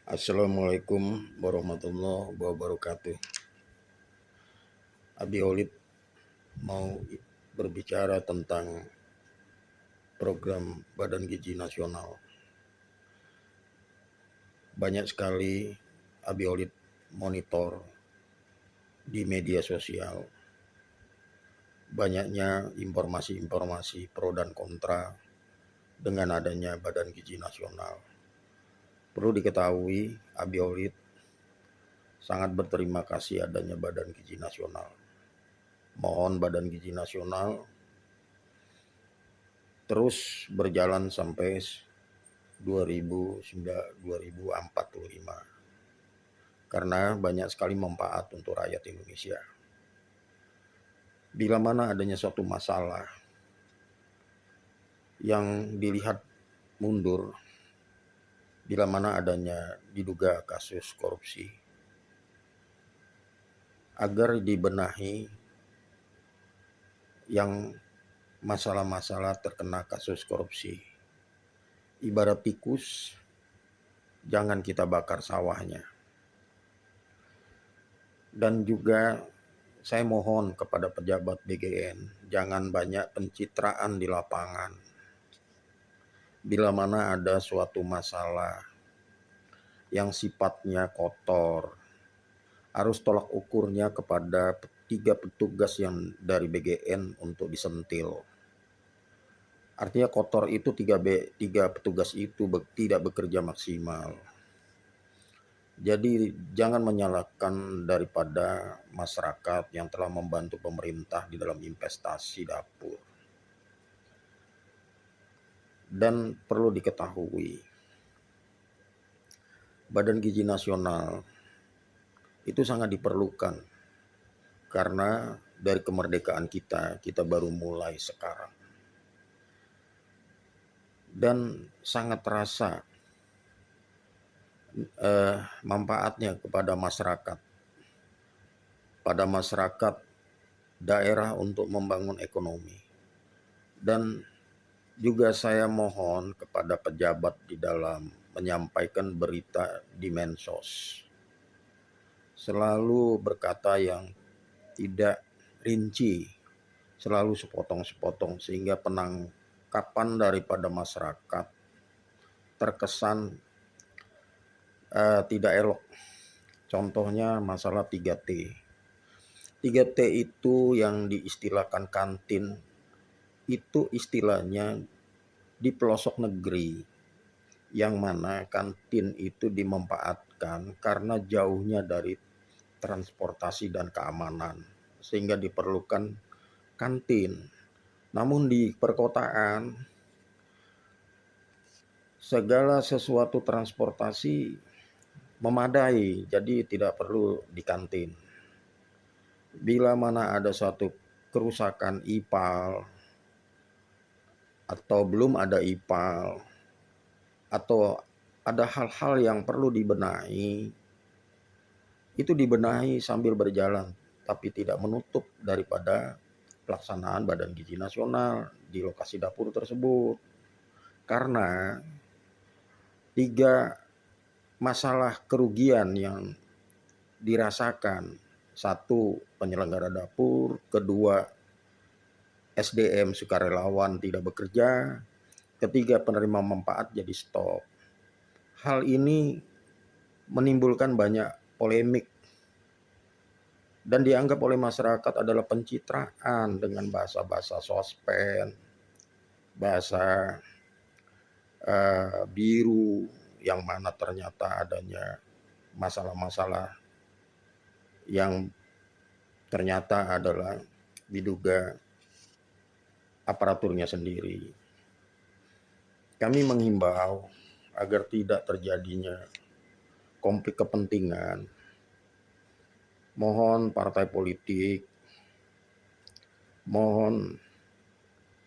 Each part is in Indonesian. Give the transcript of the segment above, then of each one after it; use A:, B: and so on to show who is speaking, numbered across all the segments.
A: Assalamualaikum warahmatullahi wabarakatuh. Abi Olid mau berbicara tentang program Badan Gizi Nasional. Banyak sekali Abi Olid monitor di media sosial. Banyaknya informasi-informasi pro dan kontra dengan adanya Badan Gizi Nasional. Perlu diketahui, Abi Olid sangat berterima kasih adanya Badan Gizi Nasional. Mohon Badan Gizi Nasional terus berjalan sampai 2045 karena banyak sekali manfaat untuk rakyat Indonesia. Bila mana adanya suatu masalah yang dilihat mundur, bila mana adanya diduga kasus korupsi, agar dibenahi yang masalah-masalah terkena kasus korupsi. Ibarat tikus, jangan kita bakar sawahnya. Dan juga saya mohon kepada pejabat BGN, jangan banyak pencitraan di lapangan. Bila mana ada suatu masalah yang sifatnya kotor, harus tolak ukurnya kepada 3 petugas yang dari BGN untuk disentil. Artinya kotor itu 3 petugas itu tidak bekerja maksimal. Jadi jangan menyalahkan daripada masyarakat yang telah membantu pemerintah di dalam investasi dapur. Dan perlu diketahui, Badan Gizi Nasional itu sangat diperlukan karena dari kemerdekaan kita baru mulai sekarang. Dan sangat terasa manfaatnya kepada masyarakat daerah untuk membangun ekonomi. Dan juga saya mohon kepada pejabat di dalam menyampaikan berita di Mensos, selalu berkata yang tidak rinci, selalu sepotong-sepotong, sehingga penangkapan daripada masyarakat terkesan tidak elok. Contohnya masalah 3T. 3T itu yang diistilahkan kantin, itu istilahnya di pelosok negeri, yang mana kantin itu dimanfaatkan karena jauhnya dari transportasi dan keamanan, sehingga diperlukan kantin. Namun di perkotaan, segala sesuatu transportasi memadai, jadi tidak perlu di kantin. Bila mana ada suatu kerusakan IPAL atau belum ada IPAL atau ada hal-hal yang perlu dibenahi, itu dibenahi sambil berjalan, tapi tidak menutup daripada pelaksanaan Badan Gizi Nasional di lokasi dapur tersebut. Karena 3 masalah kerugian yang dirasakan: 1, penyelenggara dapur; 2, SDM sukarelawan tidak bekerja; 3, penerima manfaat jadi stop. Hal ini menimbulkan banyak polemik dan dianggap oleh masyarakat adalah pencitraan dengan bahasa-bahasa sospen, bahasa biru, yang mana ternyata adanya masalah-masalah yang ternyata adalah diduga aparaturnya sendiri. Kami menghimbau agar tidak terjadinya konflik kepentingan. Mohon partai politik, mohon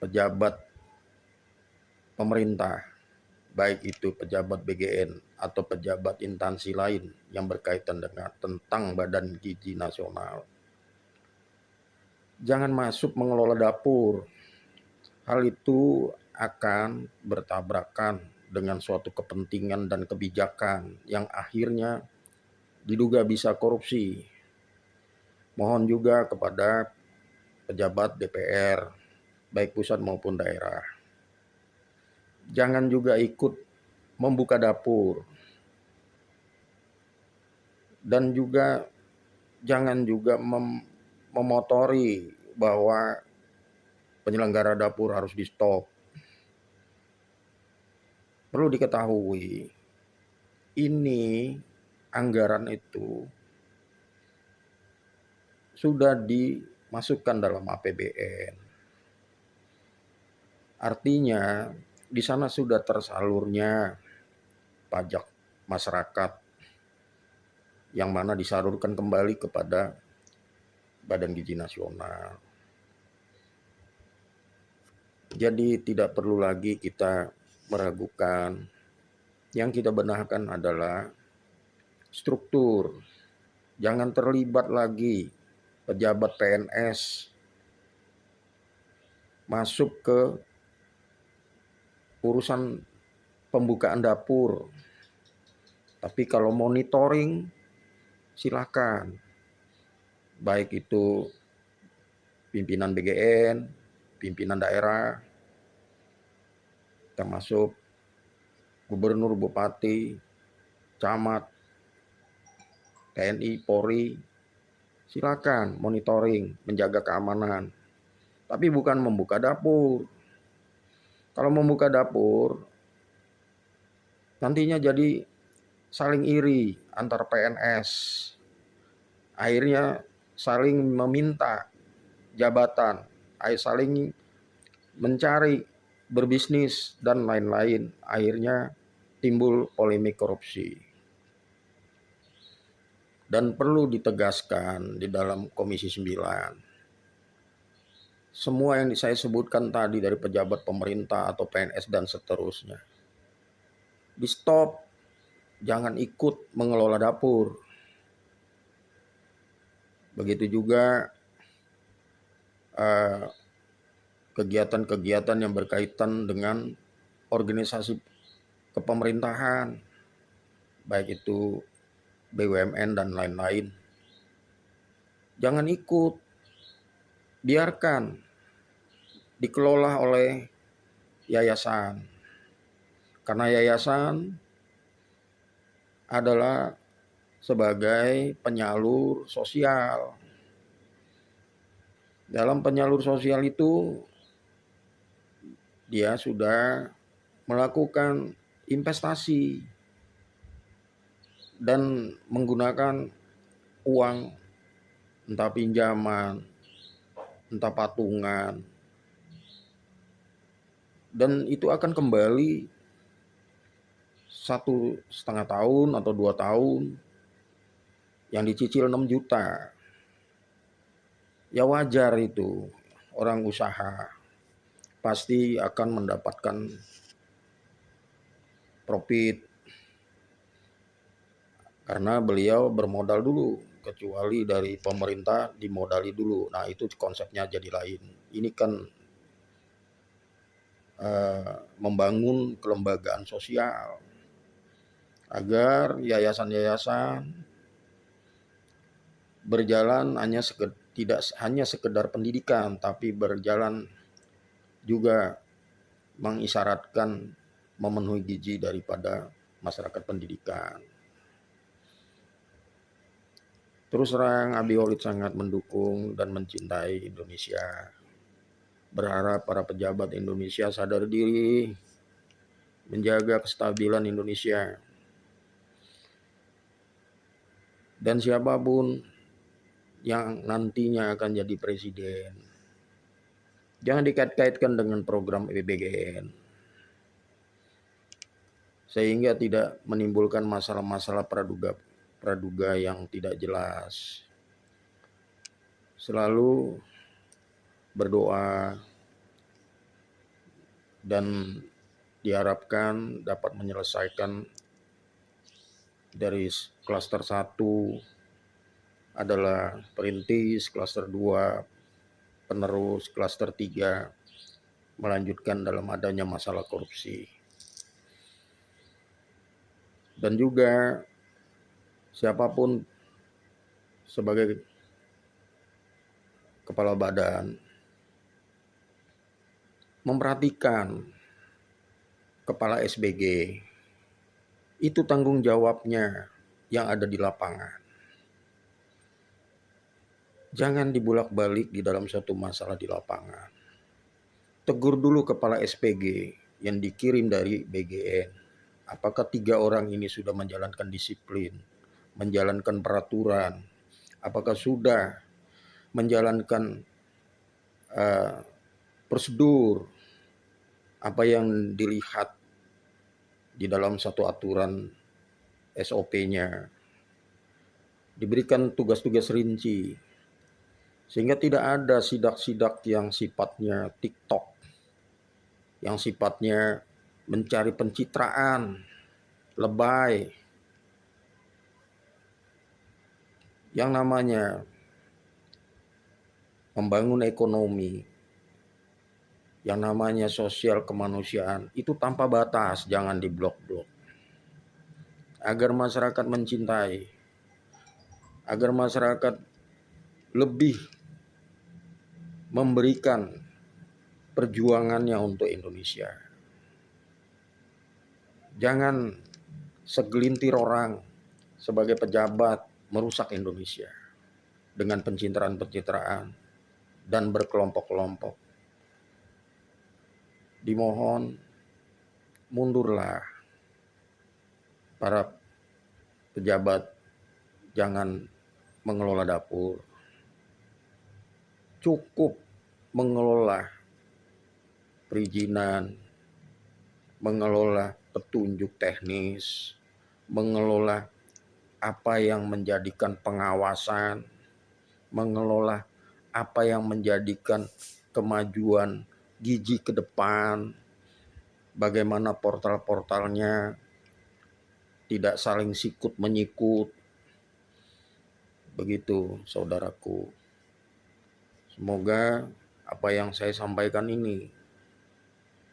A: pejabat pemerintah, baik itu pejabat BGN atau pejabat instansi lain yang berkaitan dengan tentang Badan Gizi Nasional, jangan masuk mengelola dapur. Hal itu akan bertabrakan dengan suatu kepentingan dan kebijakan yang akhirnya diduga bisa korupsi. Mohon juga kepada pejabat DPR, baik pusat maupun daerah, jangan juga ikut membuka dapur, dan juga jangan juga memotori bahwa penyelenggara dapur harus di stop. Perlu diketahui, ini anggaran itu sudah dimasukkan dalam APBN. Artinya di sana sudah tersalurnya pajak masyarakat yang mana disalurkan kembali kepada Badan Gizi Nasional. Jadi tidak perlu lagi kita meragukan. Yang kita benarkan adalah struktur. Jangan terlibat lagi pejabat PNS masuk ke urusan pembukaan dapur. Tapi kalau monitoring, silakan. Baik itu pimpinan BGN, pimpinan daerah, termasuk gubernur, bupati, camat, TNI, Polri, silakan monitoring, menjaga keamanan. Tapi bukan membuka dapur. Kalau membuka dapur, nantinya jadi saling iri antar PNS. Akhirnya saling meminta jabatan, saling mencari berbisnis dan lain-lain. Akhirnya timbul polemik korupsi. Dan perlu ditegaskan di dalam Komisi 9, semua yang saya sebutkan tadi dari pejabat pemerintah atau PNS dan seterusnya, di stop, jangan ikut mengelola dapur. Begitu juga kegiatan-kegiatan yang berkaitan dengan organisasi kepemerintahan, baik itu BUMN dan lain-lain. Jangan ikut, biarkan dikelola oleh yayasan. Karena yayasan adalah sebagai penyalur sosial. Dalam penyalur sosial itu dia sudah melakukan investasi dan menggunakan uang, entah pinjaman, entah patungan, dan itu akan kembali 1,5 tahun atau 2 tahun, yang dicicil 6 juta. Ya wajar itu, orang usaha pasti akan mendapatkan profit karena beliau bermodal dulu, kecuali dari pemerintah dimodali dulu. Nah itu konsepnya jadi lain. Ini kan membangun kelembagaan sosial agar yayasan-yayasan berjalan tidak hanya sekedar pendidikan, tapi berjalan juga mengisyaratkan memenuhi gizi daripada masyarakat pendidikan. Terus terang Abi Holid sangat mendukung dan mencintai Indonesia. Berharap para pejabat Indonesia sadar diri, menjaga kestabilan Indonesia. Dan siapapun yang nantinya akan jadi presiden, jangan dikait-kaitkan dengan program APBN, sehingga tidak menimbulkan masalah-masalah praduga yang tidak jelas. Selalu berdoa dan diharapkan dapat menyelesaikan dari klaster 1 adalah perintis, klaster 2 penerus, klaster 3 melanjutkan dalam adanya masalah korupsi. Dan juga siapapun sebagai kepala badan memperhatikan kepala SBG, itu tanggung jawabnya yang ada di lapangan. Jangan dibulak-balik di dalam satu masalah di lapangan. Tegur dulu kepala SPG yang dikirim dari BGN. Apakah 3 orang ini sudah menjalankan disiplin, menjalankan peraturan, apakah sudah menjalankan prosedur apa yang dilihat di dalam satu aturan SOP-nya. Diberikan tugas-tugas rinci, sehingga tidak ada sidak-sidak yang sifatnya TikTok, yang sifatnya mencari pencitraan, lebay. Yang namanya membangun ekonomi, yang namanya sosial kemanusiaan, itu tanpa batas, jangan diblok-blok. Agar masyarakat mencintai, agar masyarakat lebih memberikan perjuangannya untuk Indonesia. Jangan segelintir orang sebagai pejabat merusak Indonesia dengan pencitraan-pencitraan dan berkelompok-kelompok. Dimohon mundurlah para pejabat, jangan mengelola dapur. Cukup mengelola perizinan, mengelola petunjuk teknis, mengelola apa yang menjadikan pengawasan, mengelola apa yang menjadikan kemajuan gigi ke depan, bagaimana portal-portalnya tidak saling sikut menyikut. Begitu saudaraku. Semoga apa yang saya sampaikan ini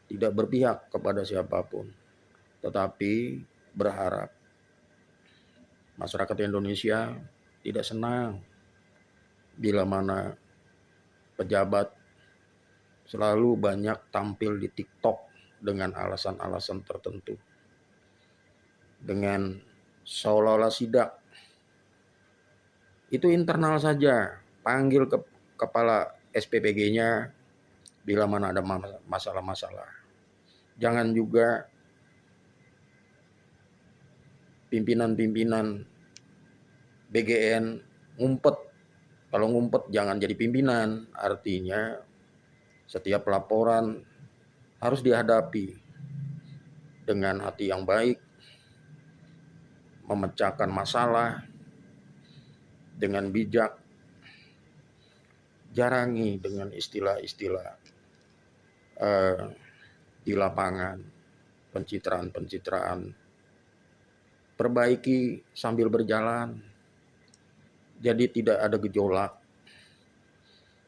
A: tidak berpihak kepada siapapun, tetapi berharap masyarakat Indonesia tidak senang bila mana pejabat selalu banyak tampil di TikTok dengan alasan-alasan tertentu, dengan seolah-olah sidak. Itu internal saja, panggil ke kepala SPPG-nya bila mana ada masalah-masalah. Jangan juga pimpinan-pimpinan BGN ngumpet. Kalau ngumpet jangan jadi pimpinan, artinya setiap laporan harus dihadapi dengan hati yang baik, memecahkan masalah dengan bijak, jarangi dengan istilah-istilah di lapangan, pencitraan-pencitraan. Perbaiki sambil berjalan, jadi tidak ada gejolak.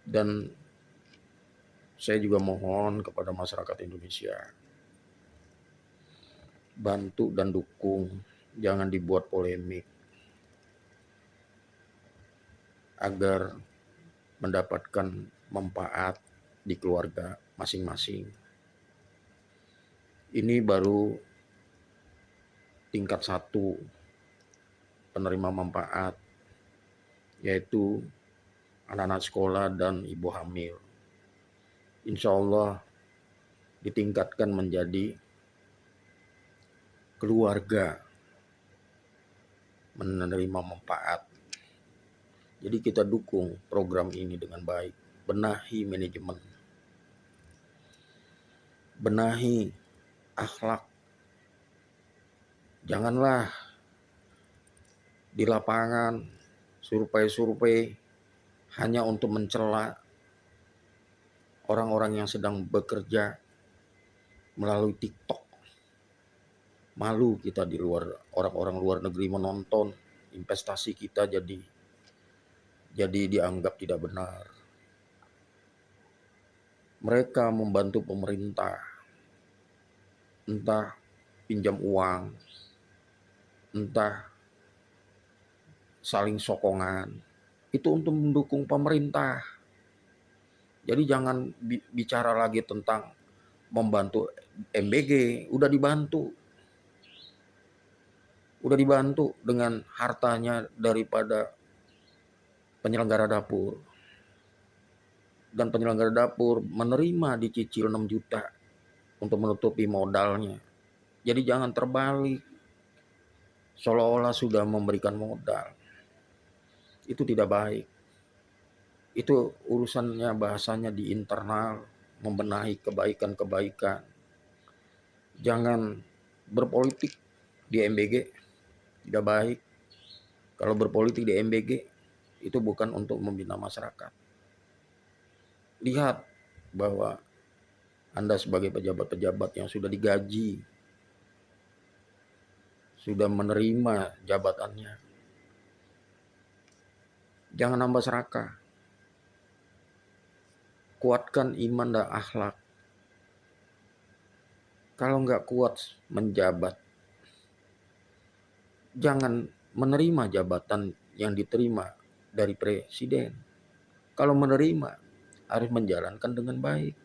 A: Dan saya juga mohon kepada masyarakat Indonesia, bantu dan dukung, jangan dibuat polemik, agar mendapatkan manfaat di keluarga masing-masing. Ini baru tingkat 1 penerima manfaat, yaitu anak-anak sekolah dan ibu hamil. Insya Allah ditingkatkan menjadi keluarga menerima manfaat. Jadi kita dukung program ini dengan baik. Benahi manajemen, benahi akhlak. Janganlah di lapangan survei-survei hanya untuk mencela orang-orang yang sedang bekerja melalui TikTok. Malu kita di luar, orang-orang luar negeri menonton, investasi kita jadi dianggap tidak benar. Mereka membantu pemerintah, entah pinjam uang, entah saling sokongan, itu untuk mendukung pemerintah. Jadi jangan bicara lagi tentang membantu MBG, udah dibantu dengan hartanya daripada penyelenggara dapur. Dan penyelenggara dapur menerima dicicil 6 juta untuk menutupi modalnya. Jadi jangan terbalik, seolah-olah sudah memberikan modal. Itu tidak baik. Itu urusannya, bahasanya di internal, membenahi kebaikan-kebaikan. Jangan berpolitik di MBG, tidak baik. Kalau berpolitik di MBG itu bukan untuk membina masyarakat. Lihat bahwa Anda sebagai pejabat-pejabat yang sudah digaji, sudah menerima jabatannya, jangan nambah serakah. Kuatkan iman dan akhlak. Kalau nggak kuat menjabat, jangan menerima jabatan yang diterima dari presiden. Kalau menerima, harus menjalankan dengan baik.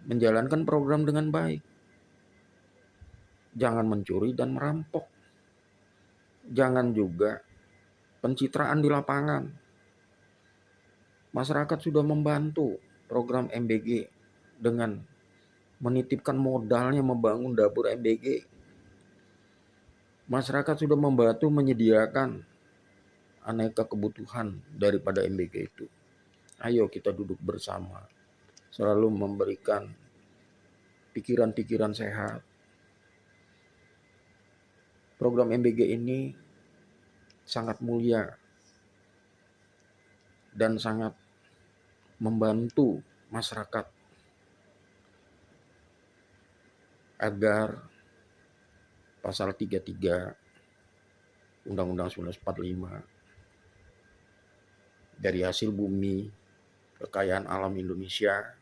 A: Menjalankan program dengan baik. Jangan mencuri dan merampok. Jangan juga pencitraan di lapangan. Masyarakat sudah membantu program MBG dengan menitipkan modalnya membangun dapur MBG. Masyarakat sudah membantu menyediakan aneka kebutuhan daripada MBG itu. Ayo kita duduk bersama, selalu memberikan pikiran-pikiran sehat. Program MBG ini sangat mulia dan sangat membantu masyarakat agar pasal 33 Undang-Undang 1945 dari hasil bumi kekayaan alam Indonesia